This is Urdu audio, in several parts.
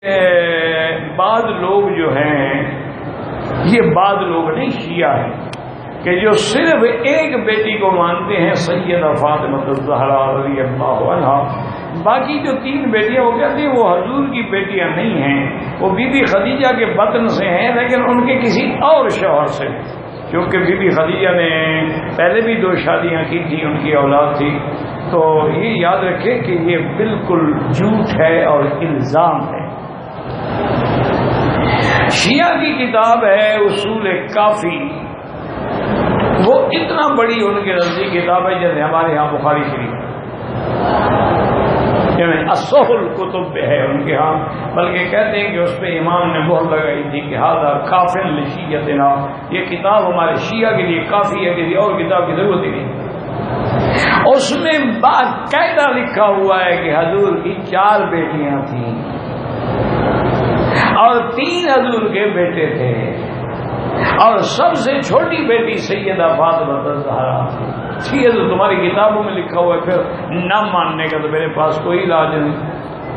بعض لوگ جو ہیں، یہ بعض لوگ نہیں، شیعہ ہیں کہ جو صرف ایک بیٹی کو مانتے ہیں سیدہ فاطمہ الزہرا رضی اللہ عنہا، باقی جو تین بیٹیاں وہ کہتے ہیں وہ حضور کی بیٹیاں نہیں ہیں، وہ بی بی خدیجہ کے بطن سے ہیں لیکن ان کے کسی اور شوہر سے، کیونکہ بی بی خدیجہ نے پہلے بھی 2 شادیاں کی تھیں، ان کی اولاد تھی۔ تو یہ یاد رکھیں کہ یہ بالکل جھوٹ ہے اور الزام ہے۔ شیعہ کی کتاب ہے اصول کافی، وہ اتنا بڑی ان کے نزدیک کتاب ہے جیسے ہمارے ہاں بخاری شریف، یعنی اصح الکتب ہے ان کے ہاں، بلکہ کہتے ہیں کہ اس پہ امام نے مہر لگائی تھی کہ ھذا کافٍ لشیعتنا، یہ کتاب ہمارے شیعہ کے لیے کافی ہے، کسی اور کتاب کی ضرورت ہی نہیں۔ اس میں باقاعدہ لکھا ہوا ہے کہ حضور کی 4 بیٹیاں تھیں اور 3 حضور کے بیٹے تھے، اور سب سے چھوٹی بیٹی سیدہ فاطمہ الزہرا تھی۔ یہ تو تمہاری کتابوں میں لکھا ہوا ہے، پھر نہ ماننے کا تو میرے پاس کوئی علاج نہیں۔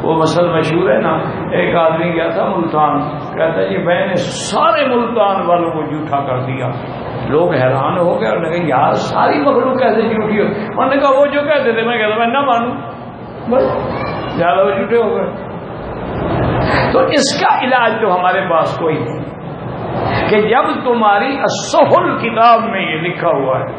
وہ مسئلہ مشہور ہے نا، ایک آدمی گیا تھا ملتان، کہتا ہے جی میں نے سارے ملتان والوں کو جھوٹا کر دیا۔ لوگ حیران ہو گئے اور نے کہا یار ساری مخلوق کیسے جھوٹی ہو؟ انہوں نے کہا وہ جو کہتے تھے میں کہتا میں نہ مانوں، بس زیادہ وہ جھوٹے ہو گئے۔ تو اس کا علاج تو ہمارے پاس کوئی نہیں کہ جب تمہاری الصحل کتاب میں یہ لکھا ہوا ہے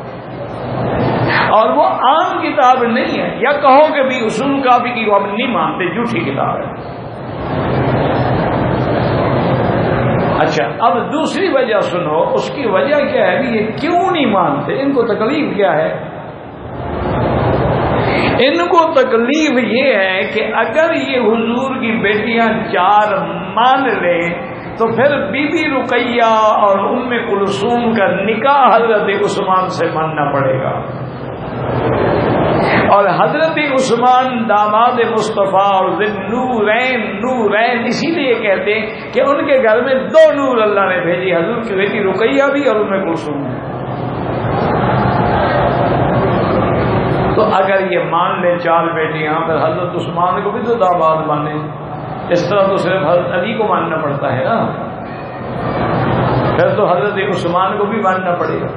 اور وہ عام کتاب نہیں ہے، یا کہو کہ بھی اصول کافی کی ہم نہیں مانتے، جھوٹی کتاب ہے۔ اچھا اب دوسری وجہ سنو، اس کی وجہ کیا ہے بھی یہ کیوں نہیں مانتے، ان کو تکلیف کیا ہے؟ ان کو تکلیف یہ ہے کہ اگر یہ حضور کی بیٹیاں 4 مان لیں تو پھر بی بی رقیہ اور ام کلثوم کا نکاح حضرت عثمان سے ماننا پڑے گا، اور حضرت عثمان داماد مصطفیٰ اور نورین اسی لیے کہتے ہیں کہ ان کے گھر میں 2 نور اللہ نے بھیجی، حضور کی بیٹی رقیہ بھی اور ام کلثوم بھی۔ تو اگر یہ مان لے 4 بیٹیاں، پھر حضرت عثمان کو بھی تو داماد مانے، اس طرح تو صرف حضرت علی کو ماننا پڑتا ہے نا، پھر تو حضرت عثمان کو بھی ماننا پڑے گا۔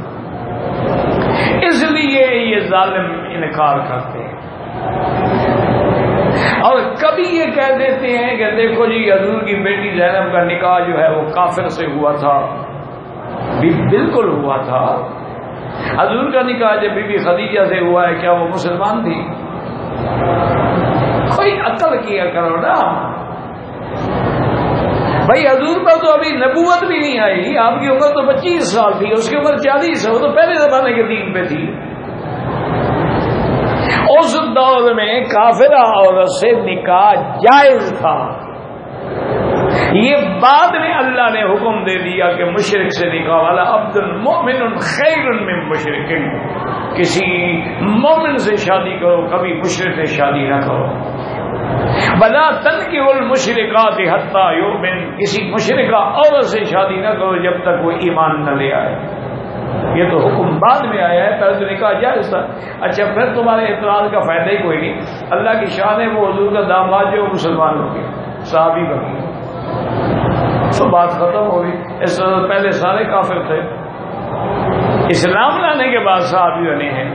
اس لیے یہ ظالم انکار کرتے ہیں، اور کبھی یہ کہہ دیتے ہیں کہ دیکھو جی حضور کی بیٹی زینب کا نکاح جو ہے وہ کافر سے ہوا تھا، بالکل ہوا تھا۔ حضور کا نکاح جب بی بی خدیجہ سے ہوا ہے، کیا وہ مسلمان تھی؟ کوئی عقل کیا کرو نا بھائی، حضور پر تو ابھی نبوت بھی نہیں آئی، آپ کی عمر تو 25 سال تھی، اس کی عمر 40 ہے، وہ تو پہلے زمانے کے دین پہ تھی۔ اس دور میں کافرہ عورت سے نکاح جائز تھا، یہ بعد میں اللہ نے حکم دے دیا کہ مشرک سے نکاح والا عبد المؤمن خیر من مشرک، کسی مومن سے شادی کرو، کبھی مشرک سے شادی نہ کرو۔ بلا تنکحوا المشرکات حتی یؤمن، کسی مشرکہ عورت سے شادی نہ کرو جب تک وہ ایمان نہ لے آئے۔ یہ تو حکم بعد میں آیا ہے، پہلے تو نکاح جائز تھا۔ اچھا پھر تمہارے اعتراض کا فائدہ ہی کوئی نہیں، اللہ کی شان ہے وہ حضور کا داماد جو مسلمان ہو گیا، صحابی بن گیا، تو بات ختم ہو گئی۔ اس سے پہلے سارے کافر تھے، اسلام لانے کے بعد صحابی بنے ہیں۔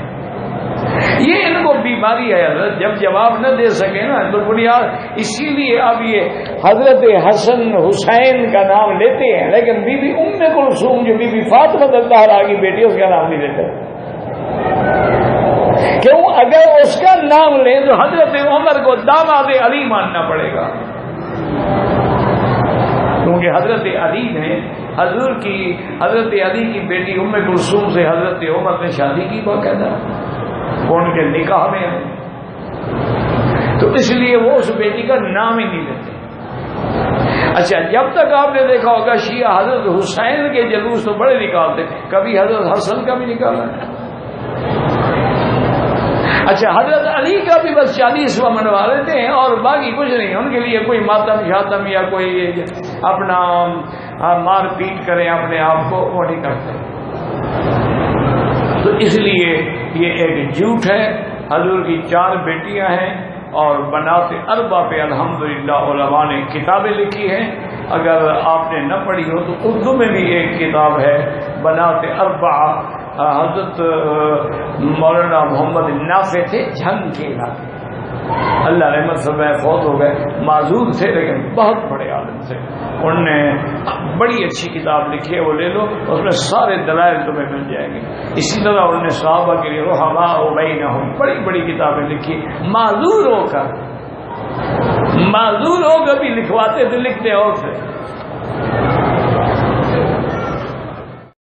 یہ ان کو بیماری ہے حضرت، جب جواب نہ دے سکے نا تو بنیاد، اسی لیے اب یہ حضرت حسن حسین کا نام لیتے ہیں لیکن بی بی ام کلثوم جو بی بی فاطمہ الزہرا کی بیٹی اس کا نام نہیں لیتے، کیوں؟ اگر اس کا نام لیں تو حضرت عمر کو داماد علی ماننا پڑے گا، کیونکہ حضرت علی نے حضرت علی کی بیٹی ام کلثوم سے حضرت عمر نے شادی کی باقاعدہ، وہ ان کے نکاح میں ہے، تو اس لیے وہ اس بیٹی کا نام ہی نہیں لیتے۔ اچھا جب تک آپ نے دیکھا ہوگا شیعہ حضرت حسین کے جلوس تو بڑے نکالتے، کبھی حضرت حسن کا بھی نکالا ہے۔ اچھا حضرت علی کا بھی بس 40واں منوا لیتے ہیں اور باقی کچھ نہیں، ان کے لیے کوئی ماتم شاتم یا کوئی اپنا مار پیٹ کریں اپنے آپ کو، وہ نہیں کرتے۔ تو اس لیے یہ ایک جھوٹ ہے، حضور کی 4 بیٹیاں ہیں اور بنات اربع پہ الحمدللہ علماء نے کتابیں لکھی ہیں. اگر آپ نے نہ پڑھی ہو تو اردو میں بھی ایک کتاب ہے بنات اربع. حضرت مولانا محمد نافع تھے جھنگ کے علاقے، اللہ رحمت سے فوت ہو گئے، معذور تھے لیکن بہت بڑے عالم تھے. انہوں نے بڑی اچھی کتاب لکھی ہے، وہ لے لو، اس میں سارے دلائل تمہیں مل جائیں گے. اسی طرح انہوں نے صحابہ کے لیے رحماء بینہم بڑی بڑی کتابیں لکھی. معذور ہو کر بھی لکھواتے تھے، لکھتے اور تھے.